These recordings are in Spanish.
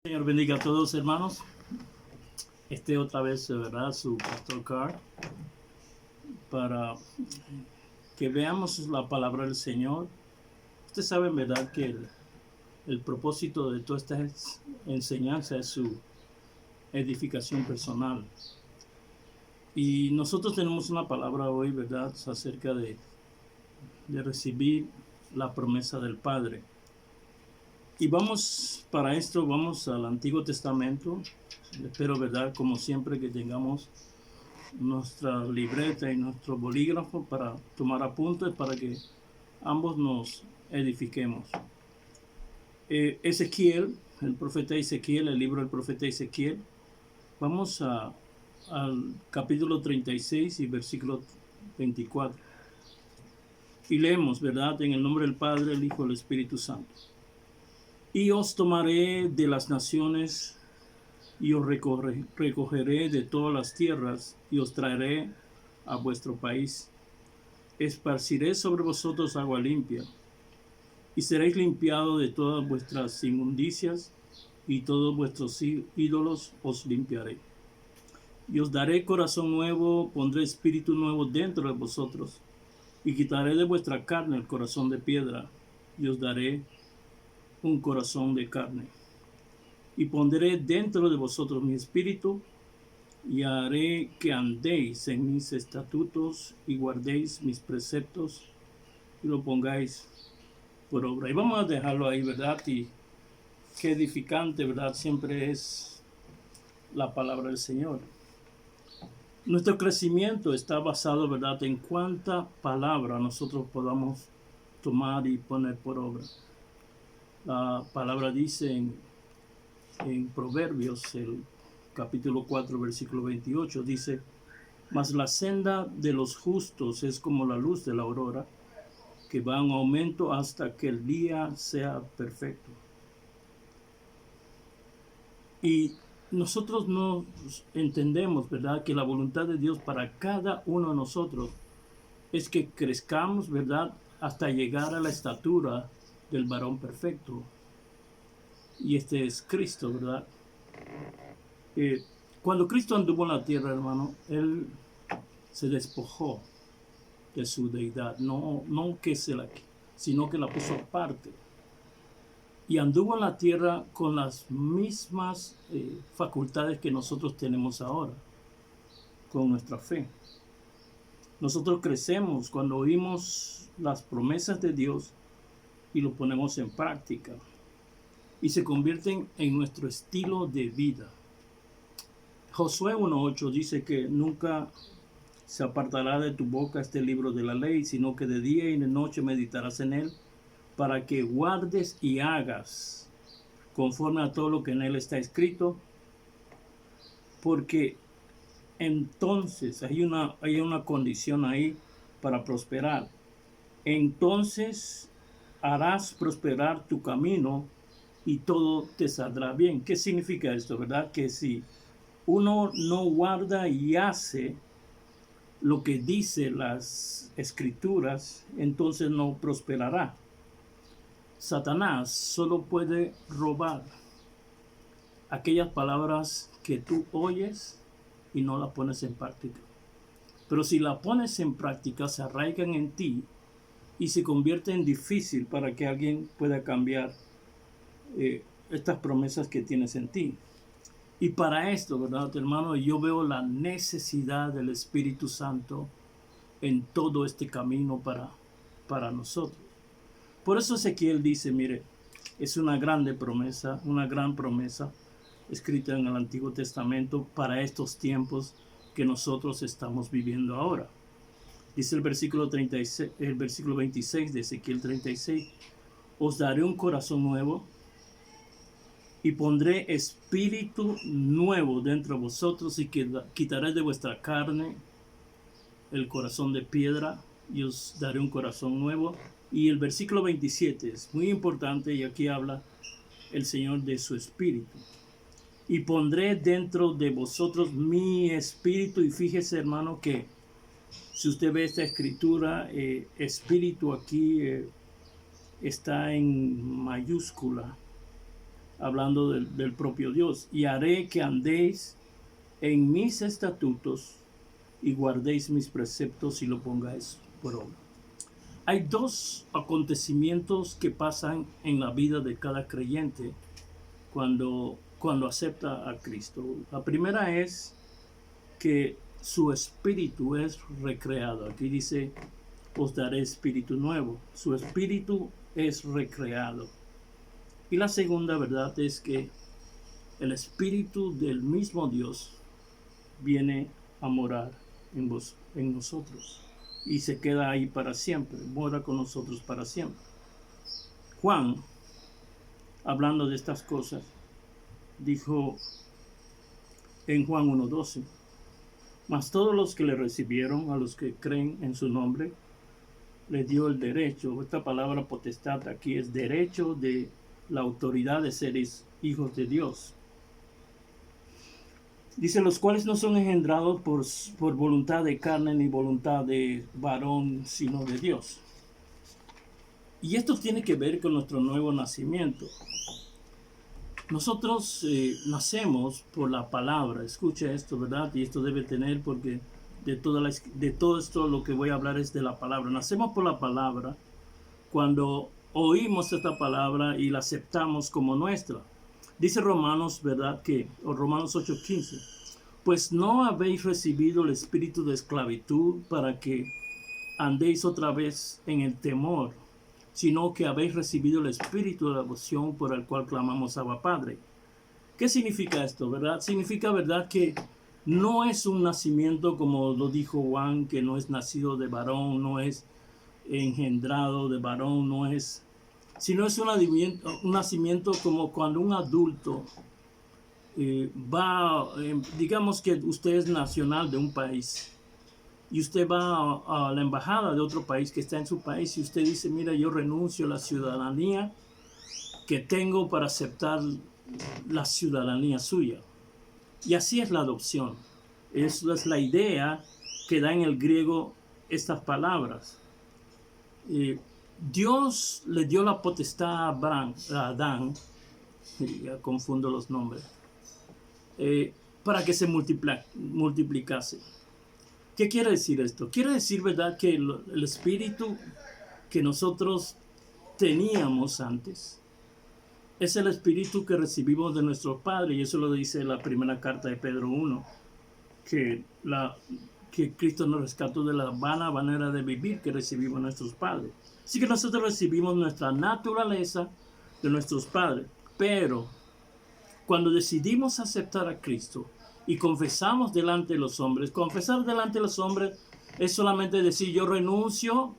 Señor bendiga a todos, hermanos. Otra vez, ¿verdad? Su Pastor Carr, para que veamos la palabra del Señor. Ustedes saben, ¿verdad?, que el propósito de toda esta enseñanza es su edificación personal. Y nosotros tenemos una palabra hoy, ¿verdad?, acerca de recibir la promesa del Padre. Y para esto vamos al Antiguo Testamento. Espero, ¿verdad?, como siempre, que tengamos nuestra libreta y nuestro bolígrafo para tomar apuntes, para que ambos nos edifiquemos. Ezequiel, el profeta Ezequiel, el libro del profeta Ezequiel. Vamos al capítulo 36 y versículo 24. Y leemos, ¿verdad?, en el nombre del Padre, el Hijo y el Espíritu Santo. Y os tomaré de las naciones y os recogeré de todas las tierras y os traeré a vuestro país. Esparciré sobre vosotros agua limpia y seréis limpiados de todas vuestras inmundicias y todos vuestros ídolos os limpiaré. Y os daré corazón nuevo, pondré espíritu nuevo dentro de vosotros y quitaré de vuestra carne el corazón de piedra y os daré un corazón de carne. Y pondré dentro de vosotros mi espíritu y haré que andéis en mis estatutos y guardéis mis preceptos y lo pongáis por obra. Y vamos a dejarlo ahí, ¿verdad? Y qué edificante, ¿verdad? Siempre es la palabra del Señor. Nuestro crecimiento está basado, ¿verdad?, en cuánta palabra nosotros podamos tomar y poner por obra. La palabra dice en Proverbios, el capítulo 4, versículo 28, dice: mas la senda de los justos es como la luz de la aurora, que va en aumento hasta que el día sea perfecto. Y nosotros no entendemos, ¿verdad?, que la voluntad de Dios para cada uno de nosotros es que crezcamos, ¿verdad?, hasta llegar a la estatura del varón perfecto. Y este es Cristo, ¿verdad? Cuando Cristo anduvo en la tierra, hermano, Él se despojó de su deidad, no que sino que la puso aparte. Y anduvo en la tierra con las mismas facultades que nosotros tenemos ahora, con nuestra fe. Nosotros crecemos cuando oímos las promesas de Dios y lo ponemos en práctica. Y se convierten en nuestro estilo de vida. Josué 1:8 dice que nunca se apartará de tu boca este libro de la ley, sino que de día y de noche meditarás en él, para que guardes y hagas conforme a todo lo que en él está escrito, porque entonces hay una condición ahí para prosperar. Entonces harás prosperar tu camino y todo te saldrá bien. ¿Qué significa esto, verdad? Que si uno no guarda y hace lo que dice las escrituras, entonces no prosperará. Satanás solo puede robar aquellas palabras que tú oyes y no las pones en práctica. Pero si las pones en práctica, se arraigan en ti y se convierte en difícil para que alguien pueda cambiar estas promesas que tienes en ti. Y para esto, ¿verdad, hermano? Yo veo la necesidad del Espíritu Santo en todo este camino para nosotros. Por eso Ezequiel dice, mire, es una gran promesa escrita en el Antiguo Testamento para estos tiempos que nosotros estamos viviendo ahora. Dice el versículo 26 de Ezequiel 36, os daré un corazón nuevo y pondré espíritu nuevo dentro de vosotros y quitaré de vuestra carne el corazón de piedra y os daré un corazón nuevo. Y el versículo 27 es muy importante y aquí habla el Señor de su espíritu. Y pondré dentro de vosotros mi espíritu. Y fíjese, hermano, que si usted ve esta escritura, espíritu aquí está en mayúscula. hablando del propio Dios. Y haré que andéis en mis estatutos y guardéis mis preceptos y lo pongáis por obra. Hay dos acontecimientos que pasan en la vida de cada creyente cuando acepta a Cristo. La primera es que su espíritu es recreado. Aquí dice, os daré espíritu nuevo. Su espíritu es recreado. Y la segunda verdad es que el espíritu del mismo Dios viene a morar en nosotros y se queda ahí para siempre, mora con nosotros para siempre. Juan, hablando de estas cosas, dijo en Juan 1:12, mas todos los que le recibieron, a los que creen en su nombre, le dio el derecho. Esta palabra potestad aquí es derecho de la autoridad de ser hijos de Dios. Dice, los cuales no son engendrados por voluntad de carne ni voluntad de varón, sino de Dios. Y esto tiene que ver con nuestro nuevo nacimiento. Nosotros nacemos por la palabra. Escucha esto, ¿verdad? Y esto debe tener, porque de todo esto lo que voy a hablar es de la palabra. Nacemos por la palabra cuando oímos esta palabra y la aceptamos como nuestra. Dice Romanos, ¿verdad? O Romanos 8:15. Pues no habéis recibido el espíritu de esclavitud para que andéis otra vez en el temor, sino que habéis recibido el espíritu de adopción por el cual clamamos Abba Padre. ¿Qué significa esto, verdad? Significa, ¿verdad?, que no es un nacimiento como lo dijo Juan, que no es nacido de varón, no es engendrado de varón, no es, sino es un nacimiento como cuando un adulto digamos que usted es nacional de un país y usted va a la embajada de otro país que está en su país y usted dice, mira, yo renuncio a la ciudadanía que tengo para aceptar la ciudadanía suya. Y así es la adopción. Esa es la idea que da en el griego estas palabras. Dios le dio la potestad a Adán, ya confundo los nombres, para que se multiplicase. ¿Qué quiere decir esto? Quiere decir, ¿verdad?, que el espíritu que nosotros teníamos antes es el espíritu que recibimos de nuestro Padre, y eso lo dice la primera carta de Pedro 1, que Cristo nos rescató de la vana manera de vivir que recibimos nuestros padres. Así que nosotros recibimos nuestra naturaleza de nuestros padres, pero cuando decidimos aceptar a Cristo y confesamos delante de los hombres, confesar delante de los hombres es solamente decir, yo renuncio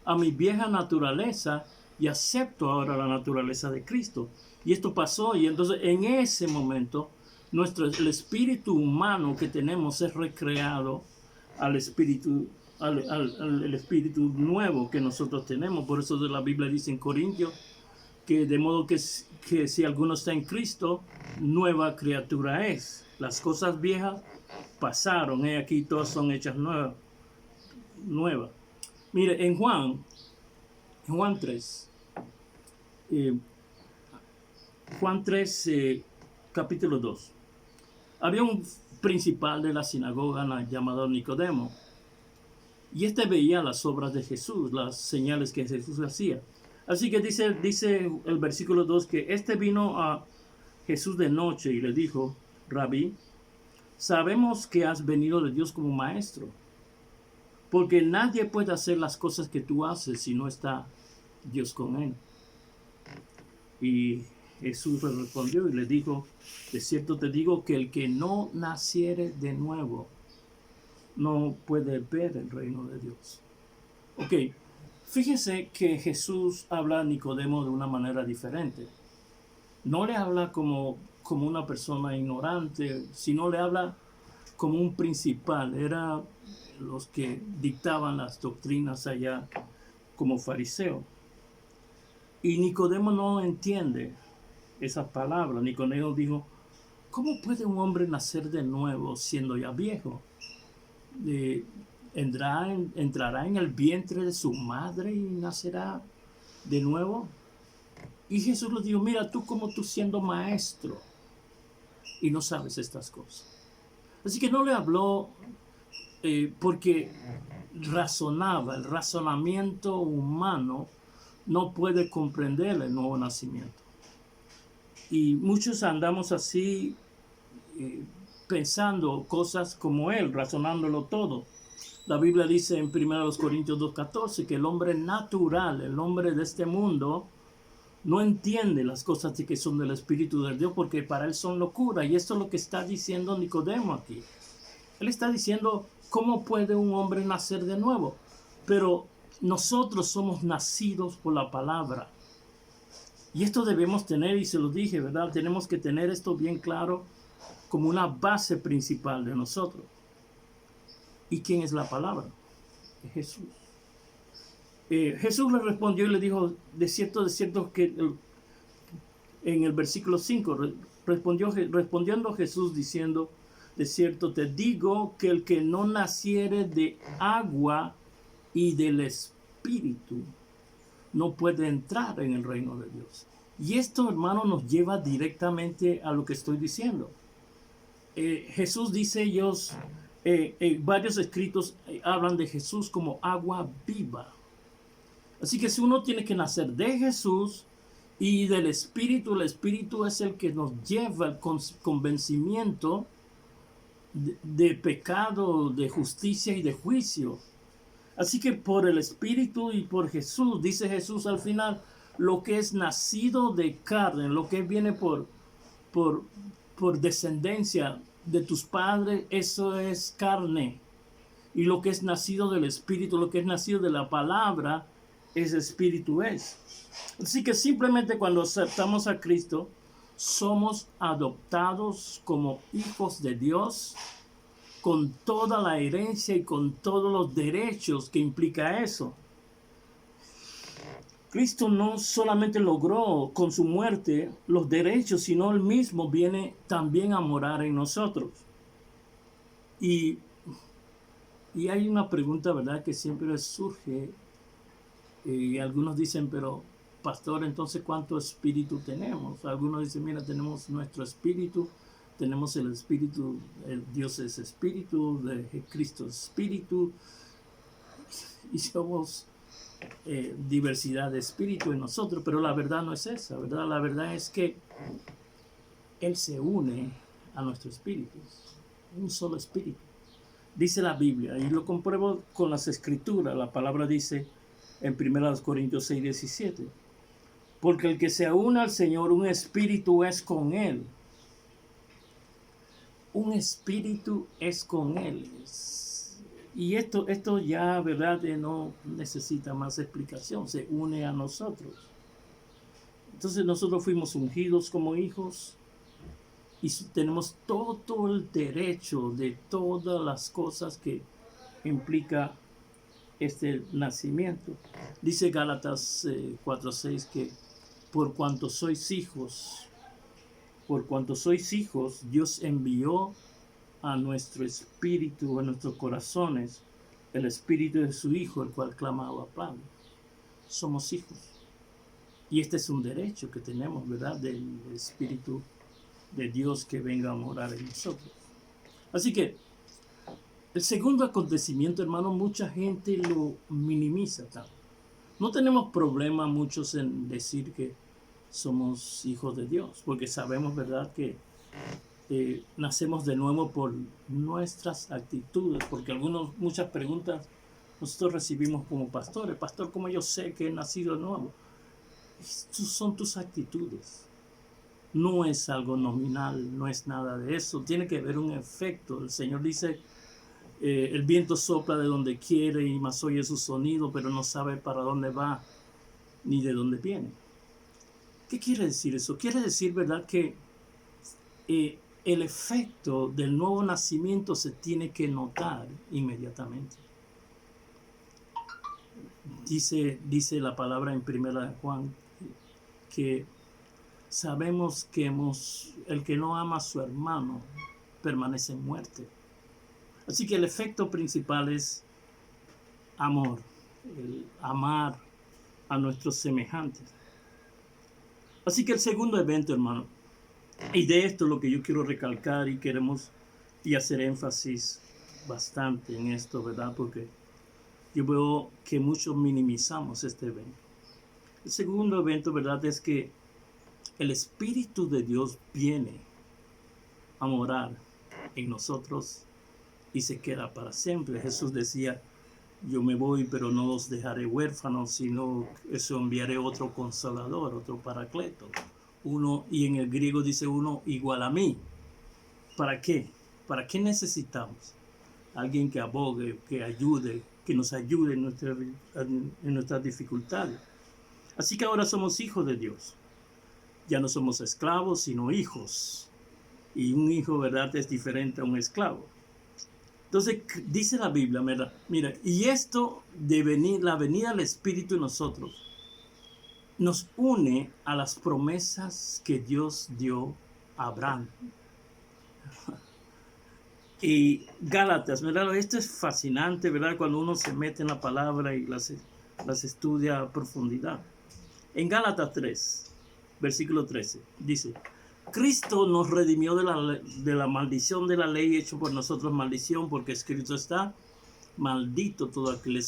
a mi vieja naturaleza y acepto ahora la naturaleza de Cristo. Y esto pasó, y entonces en ese momento el espíritu humano que tenemos es recreado al espíritu el espíritu nuevo que nosotros tenemos. Por eso la Biblia dice en Corintios que de modo que si alguno está en Cristo, nueva criatura es. Las cosas viejas pasaron, aquí todas son hechas nuevas. Mire, en Juan 3, capítulo 2, había un principal de la sinagoga llamado Nicodemo, y este veía las obras de Jesús, las señales que Jesús hacía. Así que dice el versículo 2 que este vino a Jesús de noche y le dijo, Rabí, sabemos que has venido de Dios como maestro, porque nadie puede hacer las cosas que tú haces si no está Dios con él. Y Jesús le respondió y le dijo, de cierto te digo que el que no naciere de nuevo no puede ver el reino de Dios. Ok, fíjese que Jesús habla a Nicodemo de una manera diferente. No le habla como una persona ignorante, sino le habla como un principal. Era los que dictaban las doctrinas allá como fariseo. Y Nicodemo no entiende esas palabras. Nicodemo dijo, ¿cómo puede un hombre nacer de nuevo siendo ya viejo? ¿Entrará en el vientre de su madre y nacerá de nuevo? Y Jesús les dijo, mira, tú siendo maestro y no sabes estas cosas. Así que no le habló porque razonaba, el razonamiento humano no puede comprender el nuevo nacimiento. Y muchos andamos así pensando cosas como él, razonándolo todo. La Biblia dice en 1 Corintios 2:14 que el hombre natural, el hombre de este mundo, no entiende las cosas que son del Espíritu de Dios porque para él son locura. Y esto es lo que está diciendo Nicodemo aquí. Él está diciendo, ¿cómo puede un hombre nacer de nuevo? Pero nosotros somos nacidos por la palabra. Y esto debemos tener, y se lo dije, ¿verdad? Tenemos que tener esto bien claro como una base principal de nosotros. ¿Y quién es la palabra? Es Jesús. Jesús le respondió y le dijo, de cierto que en el versículo 5, respondiendo Jesús diciendo, de cierto te digo que el que no naciere de agua y del Espíritu no puede entrar en el reino de Dios. Y esto, hermano, nos lleva directamente a lo que estoy diciendo. Jesús dice, varios escritos hablan de Jesús como agua viva. Así que si uno tiene que nacer de Jesús y del Espíritu, el Espíritu es el que nos lleva al convencimiento de pecado, de justicia y de juicio. Así que por el Espíritu y por Jesús, dice Jesús al final, lo que es nacido de carne, lo que viene por descendencia de tus padres, eso es carne. Y lo que es nacido del Espíritu, lo que es nacido de la palabra, ese Espíritu es. Así que simplemente cuando aceptamos a Cristo, somos adoptados como hijos de Dios, con toda la herencia y con todos los derechos que implica eso. Cristo no solamente logró con su muerte los derechos, sino él mismo viene también a morar en nosotros. Y hay una pregunta, ¿verdad?, que siempre surge. Y algunos dicen, pero pastor, entonces ¿cuánto espíritu tenemos? Algunos dicen, mira, tenemos nuestro espíritu, tenemos el espíritu, Dios es espíritu, de Cristo es espíritu, y somos diversidad de espíritu en nosotros, pero la verdad no es esa, ¿verdad? La verdad es que Él se une a nuestro espíritu, un solo espíritu. Dice la Biblia, y lo compruebo con las escrituras, la palabra dice en 1 Corintios 6:17, porque el que se une al Señor, un espíritu es con Él. Un espíritu es con Él. Y esto ya, ¿verdad?, no necesita más explicación, se une a nosotros. Entonces nosotros fuimos ungidos como hijos y tenemos todo el derecho de todas las cosas que implica este nacimiento. Dice Gálatas 4:6 que por cuanto sois hijos, Dios envió a nuestro espíritu, a nuestros corazones, el espíritu de su Hijo, el cual clamaba Padre. Somos hijos. Y este es un derecho que tenemos, ¿verdad?, del Espíritu de Dios que venga a morar en nosotros. Así que el segundo acontecimiento, hermano, mucha gente lo minimiza tanto. No tenemos problema muchos en decir que somos hijos de Dios, porque sabemos, ¿verdad?, que nacemos de nuevo por nuestras actitudes, porque muchas preguntas nosotros recibimos como pastores. Pastor, ¿cómo yo sé que he nacido de nuevo? Son tus actitudes. No es algo nominal, no es nada de eso. Tiene que haber un efecto. El Señor dice, el viento sopla de donde quiere y más oye su sonido, pero no sabe para dónde va ni de dónde viene. ¿Qué quiere decir eso? Quiere decir, ¿verdad?, que el efecto del nuevo nacimiento se tiene que notar inmediatamente. Dice la palabra en 1 Juan que sabemos que el que no ama a su hermano permanece en muerte. Así que el efecto principal es amor, el amar a nuestros semejantes. Así que el segundo evento, hermano, y de esto es lo que yo quiero recalcar y queremos y hacer énfasis bastante en esto, ¿verdad? Porque yo veo que muchos minimizamos este evento. El segundo evento, ¿verdad? Es que el Espíritu de Dios viene a morar en nosotros y se queda para siempre. Jesús decía, yo me voy, pero no os dejaré huérfanos, sino eso enviaré otro consolador, otro paracleto. Uno, y en el griego dice uno igual a mí. ¿Para qué? ¿Para qué necesitamos? Alguien que abogue, que ayude, que nos ayude en nuestras dificultades. Así que ahora somos hijos de Dios. Ya no somos esclavos, sino hijos. Y un hijo, ¿verdad?, es diferente a un esclavo. Entonces dice la Biblia, mira, y esto de la venida del Espíritu en nosotros nos une a las promesas que Dios dio a Abraham. Y Gálatas, ¿verdad? Esto es fascinante, ¿verdad? Cuando uno se mete en la palabra y las estudia a profundidad. En Gálatas 3, versículo 13, dice, Cristo nos redimió de la maldición de la ley, hecho por nosotros maldición, porque escrito está, maldito todo aquel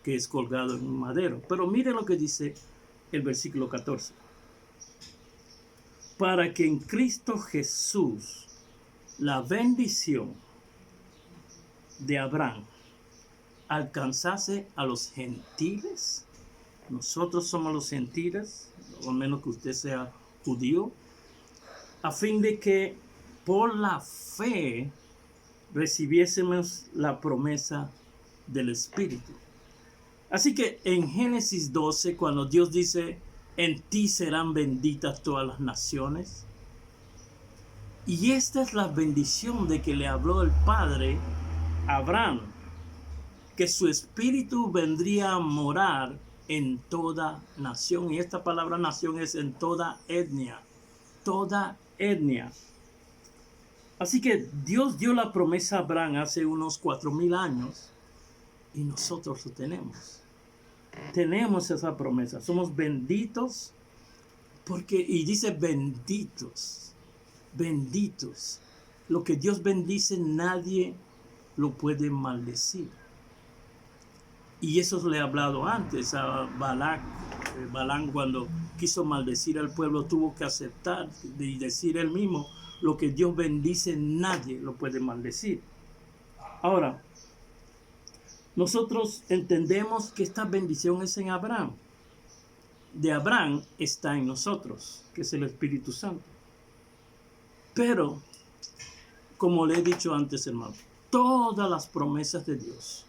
que es colgado en un madero. Pero mire lo que dice el versículo 14. Para que en Cristo Jesús la bendición de Abraham alcanzase a los gentiles. Nosotros somos los gentiles, o menos que usted sea judío, a fin de que por la fe recibiésemos la promesa del Espíritu. Así que en Génesis 12, cuando Dios dice, en ti serán benditas todas las naciones, y esta es la bendición de que le habló el Padre a Abraham, que su espíritu vendría a morar en toda nación. Y esta palabra nación es en toda etnia. Toda etnia. Así que Dios dio la promesa a Abraham hace unos 4,000 años y nosotros lo tenemos. Tenemos esa promesa. Somos benditos porque, y dice benditos, benditos. Lo que Dios bendice nadie lo puede maldecir. Y eso le he hablado antes a Balaam cuando quiso maldecir al pueblo tuvo que aceptar y decir él mismo, lo que Dios bendice nadie lo puede maldecir. Ahora, nosotros entendemos que esta bendición es en Abraham. De Abraham está en nosotros, que es el Espíritu Santo. Pero, como le he dicho antes, hermano, todas las promesas de Dios,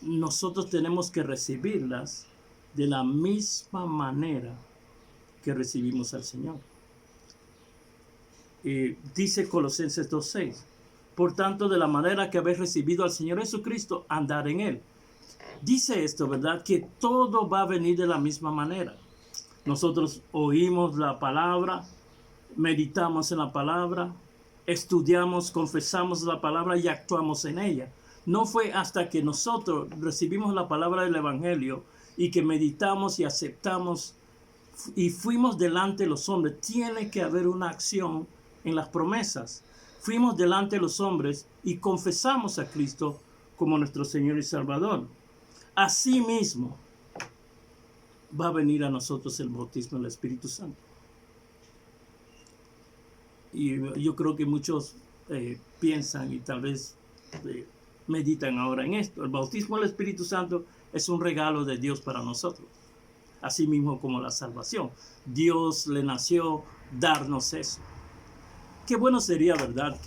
nosotros tenemos que recibirlas de la misma manera que recibimos al Señor. Dice Colosenses 2:6, por tanto, de la manera que habéis recibido al Señor Jesucristo, andar en Él. Dice esto, ¿verdad? Que todo va a venir de la misma manera. Nosotros oímos la palabra, meditamos en la palabra, estudiamos, confesamos la palabra y actuamos en ella. No fue hasta que nosotros recibimos la palabra del Evangelio y que meditamos y aceptamos y fuimos delante de los hombres. Tiene que haber una acción en las promesas. Fuimos delante de los hombres y confesamos a Cristo como nuestro Señor y Salvador. Asimismo, va a venir a nosotros el bautismo del Espíritu Santo. Y yo creo que muchos piensan y tal vez meditan ahora en esto. El bautismo del Espíritu Santo es un regalo de Dios para nosotros. Así mismo como la salvación. Dios le nació darnos eso. Qué bueno sería, ¿verdad?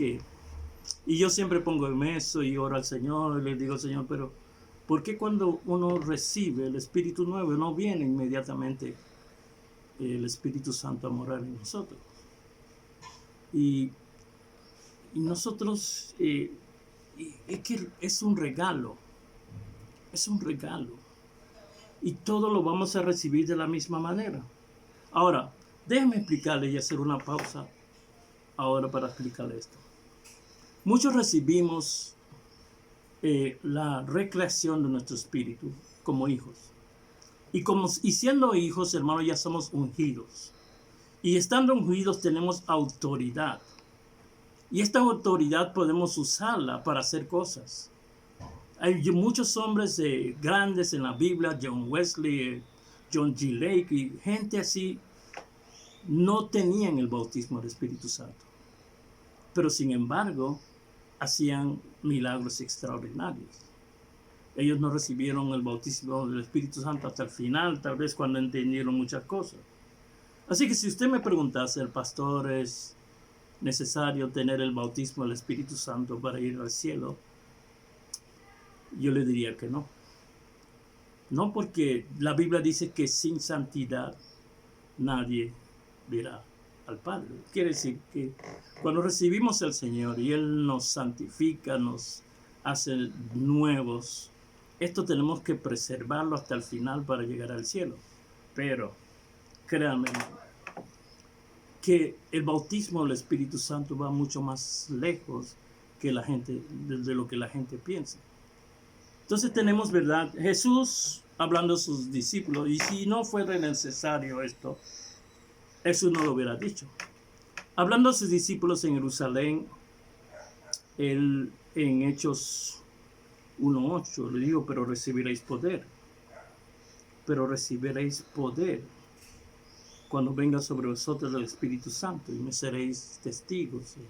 Y yo siempre pongo en eso y oro al Señor y le digo, Señor, pero ¿por qué cuando uno recibe el Espíritu Nuevo no viene inmediatamente el Espíritu Santo a morar en nosotros? Y nosotros, es que es un regalo. Es un regalo. Y todo lo vamos a recibir de la misma manera. Ahora, déjeme explicarle y hacer una pausa ahora para explicarle esto. Muchos recibimos la recreación de nuestro espíritu como hijos. Y siendo hijos, hermanos, ya somos ungidos. Y estando ungidos tenemos autoridad. Y esta autoridad podemos usarla para hacer cosas. Hay muchos hombres grandes en la Biblia, John Wesley, John G. Lake, y gente así, no tenían el bautismo del Espíritu Santo. Pero sin embargo, hacían milagros extraordinarios. Ellos no recibieron el bautismo del Espíritu Santo hasta el final, tal vez cuando entendieron muchas cosas. Así que si usted me preguntase, el pastor, ¿es necesario tener el bautismo del Espíritu Santo para ir al cielo? Yo le diría que no. No, porque la Biblia dice que sin santidad nadie verá al Padre. Quiere decir que cuando recibimos al Señor y Él nos santifica, nos hace nuevos, esto tenemos que preservarlo hasta el final para llegar al cielo. Pero, créanme, que el bautismo del Espíritu Santo va mucho más lejos que la gente, de lo que la gente piensa. Entonces tenemos, ¿verdad? Jesús hablando a sus discípulos, y si no fuera necesario esto, Jesús no lo hubiera dicho. Hablando a sus discípulos en Jerusalén, él en Hechos 1:8 le dijo, pero recibiréis poder cuando venga sobre vosotros el Espíritu Santo, y me seréis testigos en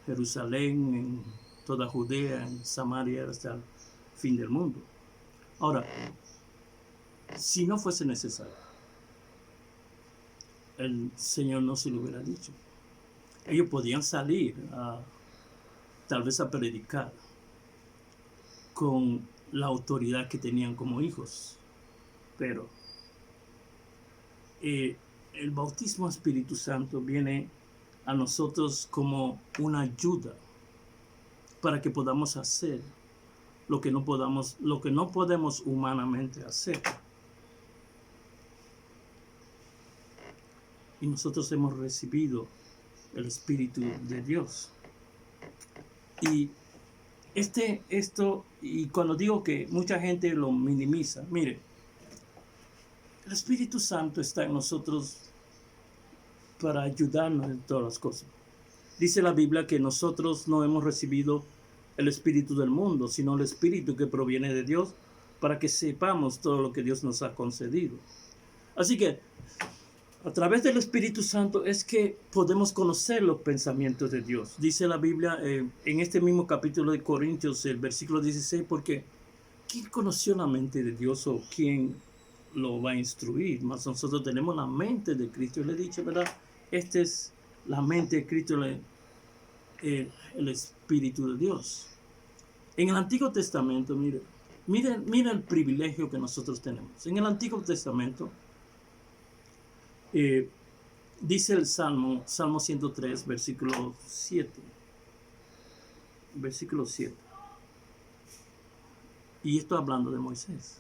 Jerusalén, en toda Judea, en Samaria, hasta el fin del mundo. Ahora, si no fuese necesario, el Señor no se lo hubiera dicho. Ellos podían salir tal vez a predicar con la autoridad que tenían como hijos, pero el bautismo Espíritu Santo viene a nosotros como una ayuda para que podamos hacer lo que no podemos humanamente hacer. Y nosotros hemos recibido el Espíritu de Dios. Y y cuando digo que mucha gente lo minimiza, mire, el Espíritu Santo está en nosotros para ayudarnos en todas las cosas. Dice la Biblia que nosotros no hemos recibido el espíritu del mundo, sino el espíritu que proviene de Dios, para que sepamos todo lo que Dios nos ha concedido. Así que a través del Espíritu Santo es que podemos conocer los pensamientos de Dios. Dice la Biblia en este mismo capítulo de Corintios, el versículo 16, porque ¿quién conoció la mente de Dios o quién lo va a instruir? Mas nosotros tenemos la mente de Cristo. Y le he dicho, ¿verdad? Esta es la mente de Cristo, el Espíritu de Dios. En el Antiguo Testamento, mire el privilegio que nosotros tenemos. En el Antiguo Testamento, dice el Salmo 103, versículo 7. Versículo 7. Y esto hablando de Moisés.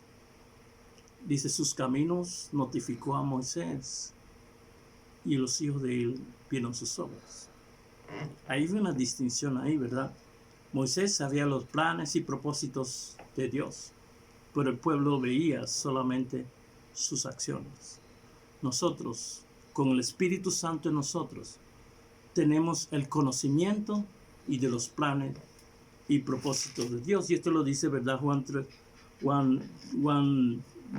Dice, sus caminos notificó a Moisés, y los hijos de él vieron sus obras. Hay una distinción ahí, ¿verdad? Moisés sabía los planes y propósitos de Dios, pero el pueblo veía solamente sus acciones. Nosotros, con el Espíritu Santo en nosotros, tenemos el conocimiento y de los planes y propósitos de Dios. Y esto lo dice, ¿verdad? Juan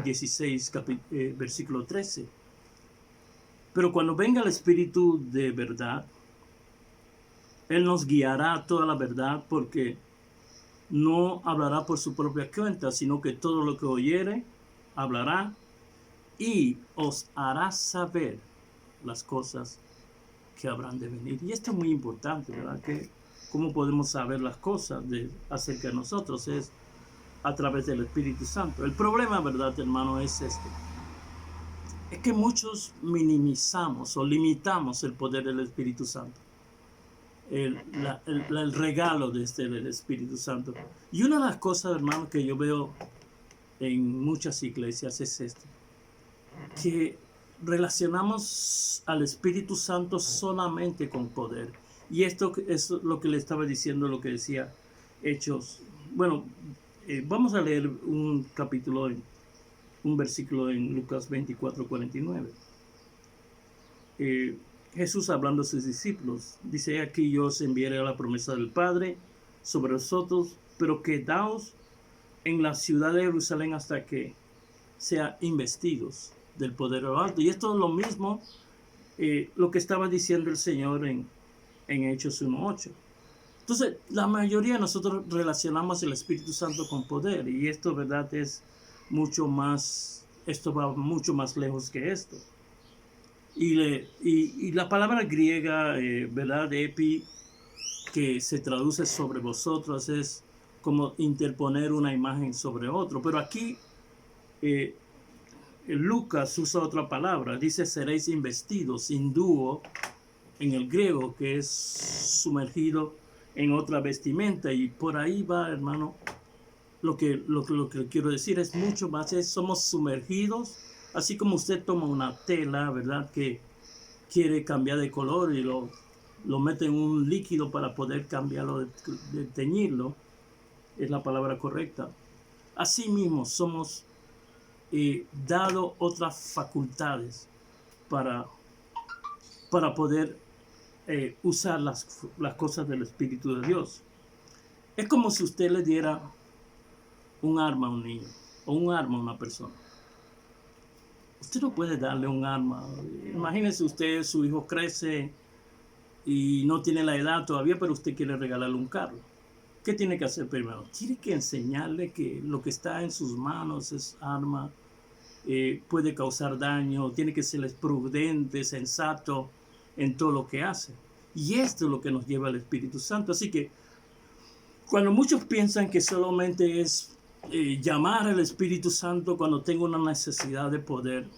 16, versículo 13. Pero cuando venga el Espíritu de verdad, Él nos guiará a toda la verdad, porque no hablará por su propia cuenta, sino que todo lo que oyere, hablará y os hará saber las cosas que habrán de venir. Y esto es muy importante, ¿verdad? Que cómo podemos saber las cosas acerca de nosotros es a través del Espíritu Santo. El problema, ¿verdad, hermano? Es que muchos minimizamos o limitamos el poder del Espíritu Santo, el regalo del Espíritu Santo. Y una de las cosas, hermano, que yo veo en muchas iglesias es que relacionamos al Espíritu Santo solamente con poder. Y esto es lo que le estaba diciendo, lo que decía Hechos. Bueno, vamos a leer un capítulo, un versículo en Lucas 24:49. Jesús hablando a sus discípulos, dice: aquí yo os enviaré la promesa del Padre sobre vosotros, pero quedaos en la ciudad de Jerusalén hasta que sean investidos del poder de lo alto. Y esto es lo mismo, lo que estaba diciendo el Señor en Hechos 1:8. Entonces, la mayoría de nosotros relacionamos el Espíritu Santo con poder, y esto, verdad, es mucho más, esto va mucho más lejos que esto. Y la palabra griega, verdad, epi, que se traduce sobre vosotros, es como interponer una imagen sobre otro. Pero aquí Lucas usa otra palabra, dice seréis investidos, indúo, en el griego, que es sumergido en otra vestimenta. Y por ahí va, hermano, lo que quiero decir es mucho más, somos sumergidos, así como usted toma una tela, verdad, que quiere cambiar de color y lo mete en un líquido para poder cambiarlo, de teñirlo, es la palabra correcta. Así mismo somos dado otras facultades para poder usar las cosas del Espíritu de Dios. Es como si usted le diera un arma a un niño o un arma a una persona. Usted no puede darle un arma. Imagínese usted, su hijo crece y no tiene la edad todavía, pero usted quiere regalarle un carro. ¿Qué tiene que hacer primero? Tiene que enseñarle que lo que está en sus manos es arma, puede causar daño, tiene que ser prudente, sensato en todo lo que hace. Y esto es lo que nos lleva al Espíritu Santo. Así que cuando muchos piensan que solamente es llamar al Espíritu Santo cuando tengo una necesidad de poder,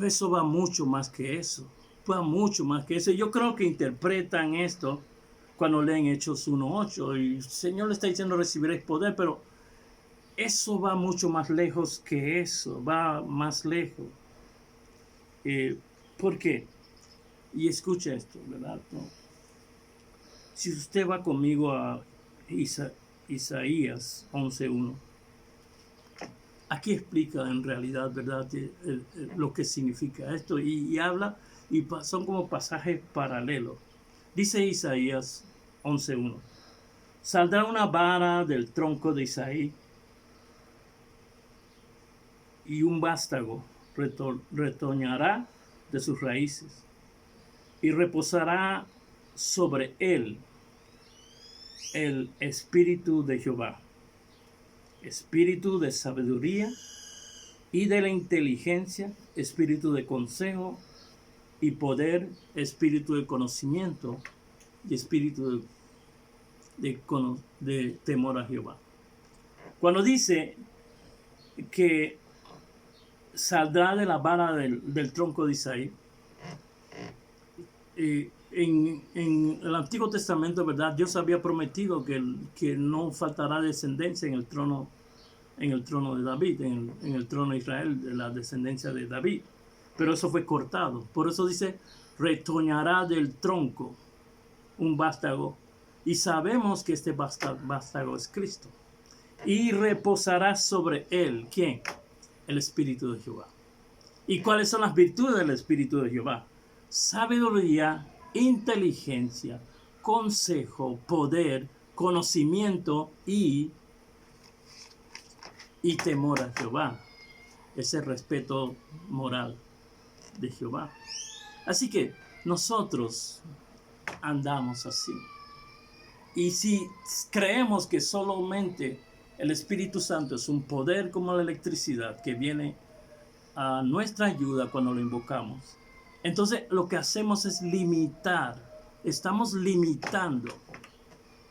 eso va mucho más que eso. Va mucho más que eso. Yo creo que interpretan esto cuando leen Hechos 1:8. Y el Señor le está diciendo: recibiréis poder, pero eso va mucho más lejos que eso. Va más lejos. ¿Por qué? Y escucha esto, ¿verdad? ¿No? Si usted va conmigo a Isaías 11:1, aquí explica en realidad, ¿verdad?, lo que significa esto, y habla, y son como pasajes paralelos. Dice Isaías 11:1: saldrá una vara del tronco de Isaí, y un vástago retoñará de sus raíces, y reposará sobre él el espíritu de Jehová, espíritu de sabiduría y de la inteligencia, espíritu de consejo y poder, espíritu de conocimiento y espíritu de temor a Jehová. Cuando dice que saldrá de la vara del tronco de Isaí, en el Antiguo Testamento, ¿verdad?, Dios había prometido que no faltará descendencia en el trono de David, en el trono de Israel, de la descendencia de David. Pero eso fue cortado. Por eso dice: retoñará del tronco un vástago. Y sabemos que este vástago es Cristo. Y reposará sobre él, ¿quién? El Espíritu de Jehová. ¿Y cuáles son las virtudes del Espíritu de Jehová? Sabiduría, inteligencia, consejo, poder, conocimiento y temor a Jehová. Ese respeto moral de Jehová. Así que nosotros andamos así. Y si creemos que solamente el Espíritu Santo es un poder como la electricidad que viene a nuestra ayuda cuando lo invocamos, entonces lo que hacemos es estamos limitando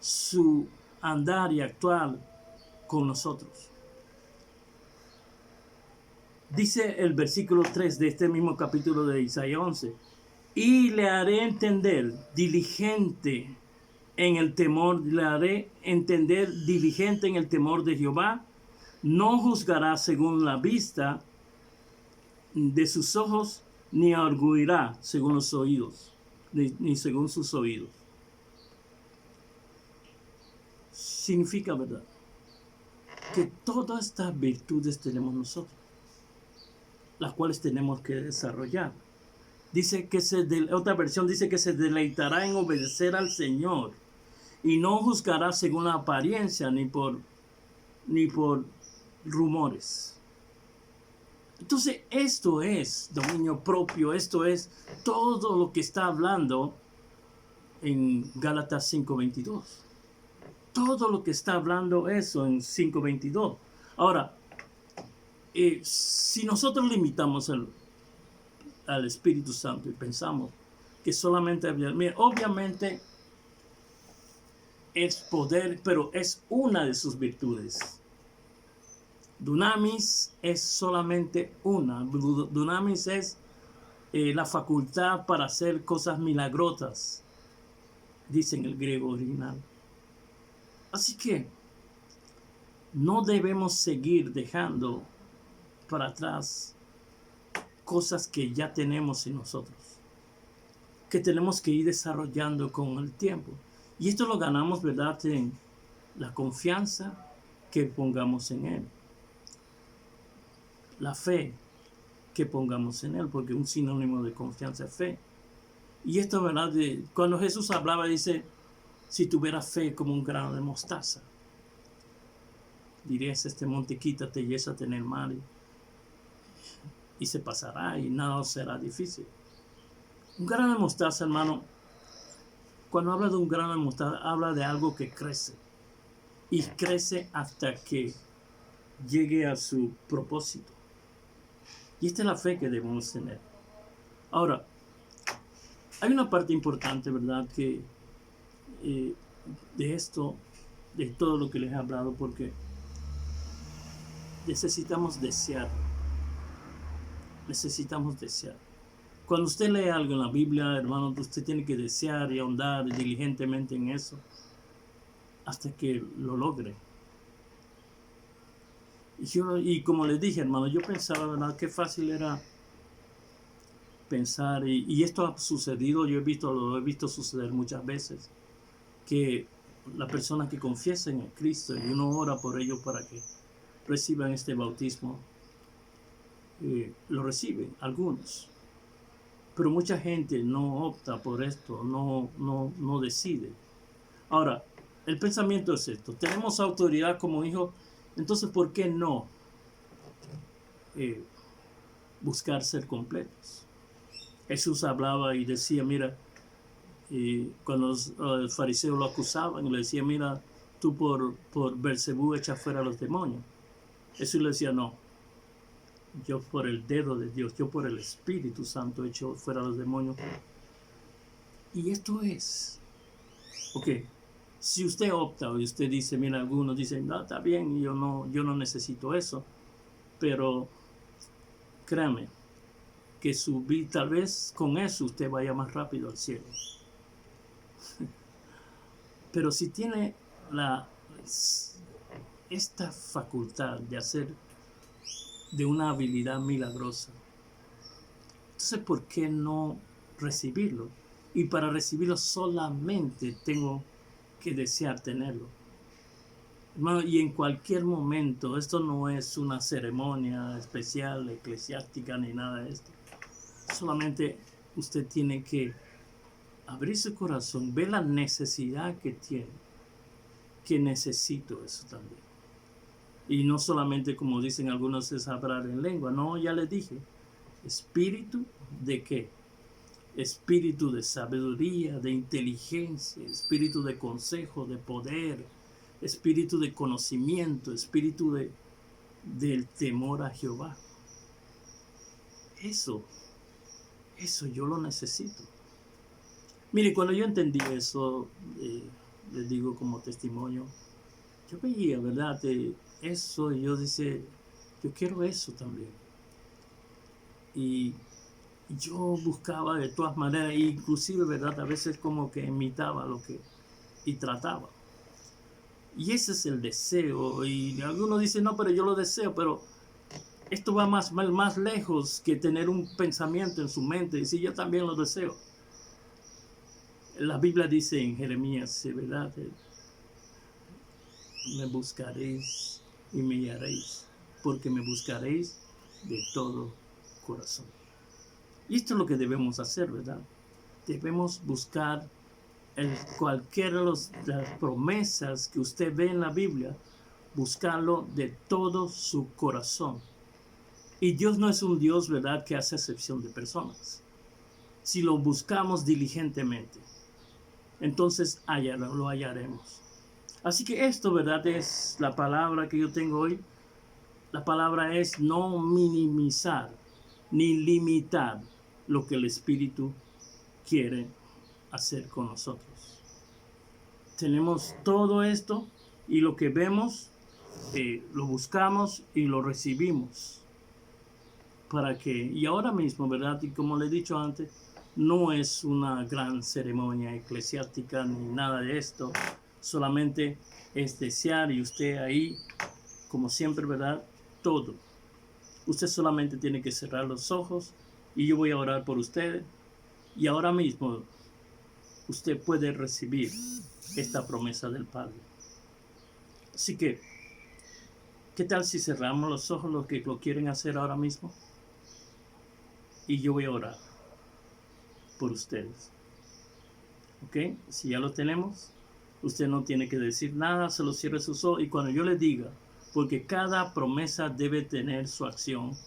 su andar y actuar con nosotros. Dice el versículo 3 de este mismo capítulo de Isaías 11: y le haré entender diligente en el temor de Jehová, no juzgará según la vista de sus ojos, ni arguirá según los oídos, ni según sus oídos. Significa, ¿verdad?, que todas estas virtudes tenemos nosotros, las cuales tenemos que desarrollar. Dice que otra versión dice que se deleitará en obedecer al Señor y no juzgará según la apariencia ni por rumores. Entonces, esto es dominio propio, esto es todo lo que está hablando en Gálatas 5:22. Todo lo que está hablando eso en 5:22. Ahora, si nosotros limitamos al Espíritu Santo y pensamos que solamente, mira, obviamente es poder, pero es una de sus virtudes. Dunamis es solamente una. Dunamis es la facultad para hacer cosas milagrosas, dice en el griego original. Así que no debemos seguir dejando para atrás cosas que ya tenemos en nosotros, que tenemos que ir desarrollando con el tiempo. Y esto lo ganamos, ¿verdad?, en la confianza que pongamos en Él, la fe que pongamos en Él, porque un sinónimo de confianza es fe. Y esto, ¿verdad?, cuando Jesús hablaba, dice, si tuvieras fe como un grano de mostaza, dirías este monte, quítate y échate en el mar, y se pasará y nada será difícil. Un grano de mostaza, hermano, cuando habla de un grano de mostaza, habla de algo que crece. Y crece hasta que llegue a su propósito. Y esta es la fe que debemos tener. Ahora, hay una parte importante, ¿verdad?, que de esto, de todo lo que les he hablado, porque necesitamos desear. Necesitamos desear. Cuando usted lee algo en la Biblia, hermano, usted tiene que desear y ahondar diligentemente en eso hasta que lo logre. Y como les dije, hermano, yo pensaba, ¿verdad?, qué fácil era pensar, y esto ha sucedido, lo he visto suceder muchas veces, que la persona que confiesa en Cristo y uno ora por ellos para que reciban este bautismo, lo reciben, algunos. Pero mucha gente no opta por esto, no decide. Ahora, el pensamiento es esto: tenemos autoridad como hijos, entonces ¿por qué no buscar ser completos? Jesús hablaba y decía, mira, cuando los fariseos lo acusaban, le decía, mira, tú por Beelzebú echas fuera a los demonios. Jesús le decía, no, yo por el dedo de Dios, yo por el Espíritu Santo echo fuera a los demonios. Y esto es, ok, si usted opta y usted dice, mira, algunos dicen, no, está bien, yo no necesito eso, pero créame que tal vez con eso usted vaya más rápido al cielo. Pero si tiene esta facultad de hacer de una habilidad milagrosa, entonces ¿por qué no recibirlo? Y para recibirlo solamente tengo que desear tenerlo. Hermano, y en cualquier momento, esto no es una ceremonia especial, eclesiástica, ni nada de esto. Solamente usted tiene que abrir su corazón, ver la necesidad que tiene, que necesito eso también. Y no solamente, como dicen algunos, es hablar en lengua. No, ya les dije, espíritu de qué? Espíritu de sabiduría, de inteligencia, espíritu de consejo, de poder, espíritu de conocimiento, espíritu del temor a Jehová. Eso yo lo necesito. Mire, cuando yo entendí eso, les digo como testimonio, yo veía, ¿verdad?, eso, y yo decía, yo quiero eso también. Y yo buscaba de todas maneras, inclusive, ¿verdad?, a veces como que imitaba y trataba. Y ese es el deseo. Y algunos dicen, no, pero yo lo deseo, pero esto va más lejos que tener un pensamiento en su mente y decir, yo también lo deseo. La Biblia dice en Jeremías, ¿verdad?, me buscaréis y me hallaréis, porque me buscaréis de todo corazón. Y esto es lo que debemos hacer, ¿verdad? Debemos buscar cualquiera de las promesas que usted ve en la Biblia, buscarlo de todo su corazón. Y Dios no es un Dios, ¿verdad?, que hace excepción de personas. Si lo buscamos diligentemente, entonces lo hallaremos. Así que esto, ¿verdad?, es la palabra que yo tengo hoy. La palabra es no minimizar ni limitar lo que el Espíritu quiere hacer con nosotros. Tenemos todo esto y lo que vemos, lo buscamos y lo recibimos. Y ahora mismo, ¿verdad? Y como le he dicho antes, no es una gran ceremonia eclesiástica ni nada de esto. Solamente es desear y usted ahí, como siempre, ¿verdad? Todo. Usted solamente tiene que cerrar los ojos y yo voy a orar por usted. Y ahora mismo usted puede recibir esta promesa del Padre. Así que, ¿qué tal si cerramos los ojos los que lo quieren hacer ahora mismo? Y yo voy a orar por ustedes. ¿Ok? Si ya lo tenemos, usted no tiene que decir nada, solo cierre sus ojos y cuando yo le diga, porque cada promesa debe tener su acción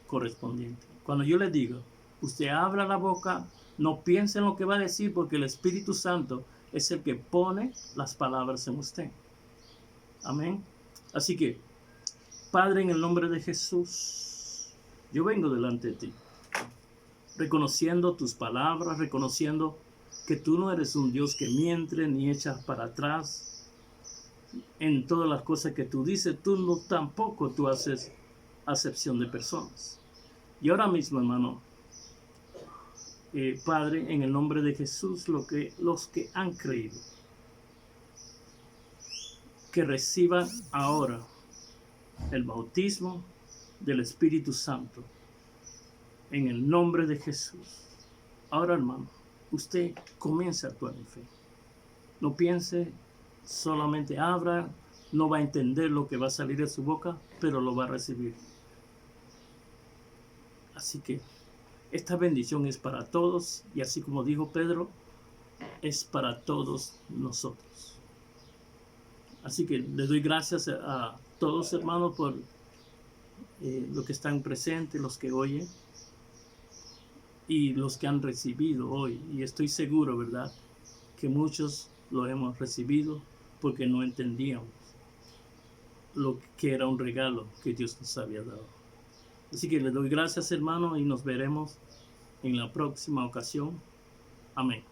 correspondiente. Cuando yo le diga, usted abra la boca, no piense en lo que va a decir, porque el Espíritu Santo es el que pone las palabras en usted. Amén. Así que, Padre, en el nombre de Jesús, yo vengo delante de ti, reconociendo tus palabras, reconociendo que tú no eres un Dios que miente ni echas para atrás en todas las cosas que tú dices. Tampoco tú haces acepción de personas. Y ahora mismo, hermano, Padre, en el nombre de Jesús, los que han creído, que reciban ahora el bautismo del Espíritu Santo, en el nombre de Jesús. Ahora, hermano, usted comienza a actuar en fe. No piense, solamente abra, no va a entender lo que va a salir de su boca, pero lo va a recibir. Así que esta bendición es para todos y así como dijo Pedro, es para todos nosotros. Así que le doy gracias a todos, hermanos, por los que están presentes, los que oyen y los que han recibido hoy. Y estoy seguro, ¿verdad?, que muchos lo hemos recibido porque no entendíamos lo que era un regalo que Dios nos había dado. Así que le doy gracias, hermano, y nos veremos en la próxima ocasión. Amén.